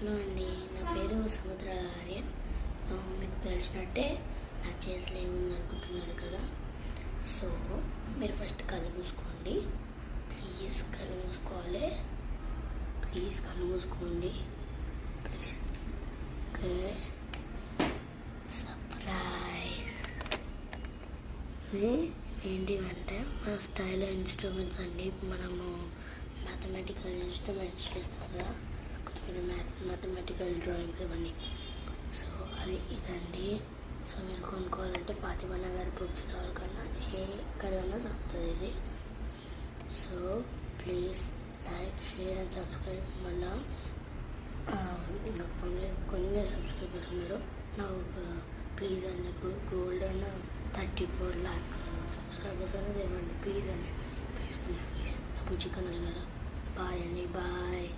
Hello అండి, నా పేరు సముద్రాల ఆర్యన్. మీకు తెలిసినట్టే నా చేతిలో ఏముందనుకుంటున్నారు కదా. సో మీరు ఫస్ట్ కళ్ళు మూసుకోండి. ప్లీజ్ కళ్ళు మూసుకోవాలి. ప్లీజ్ కళ్ళు మూసుకోండి. ప్లీజ్. Okay, surprise. ఇవి ఏంటివంటే మన స్టైల్ ఇన్స్ట్రుమెంట్స్ అండి. మనము మ్యాథమెటికల్ ఇన్స్ట్రుమెంట్స్ చేస్తాం కదా, కొన్ని మ్యాథమెటికల్ డ్రాయింగ్స్ ఇవన్నీ. సో అది ఇదండి. సో మీరు కొనుక్కోవాలంటే ఫాతిమా నగర్ బుక్ స్టాల్ కన్నా ఎక్కడైనా దొరుకుతుంది ఇది. So please like, share and subscribe. మళ్ళీ నాకు ఓన్లీ కొన్ని సబ్స్క్రైబర్స్ ఉన్నారు. నాకు ప్లీజ్ అండి గోల్డెన్ 34 lakh సబ్స్క్రైబర్స్ అనేది ఇవ్వండి ప్లీజ్ అండి. Please please please. నా బుజ్జి కన్నారు కదా. బాయ్ అండి, బాయ్.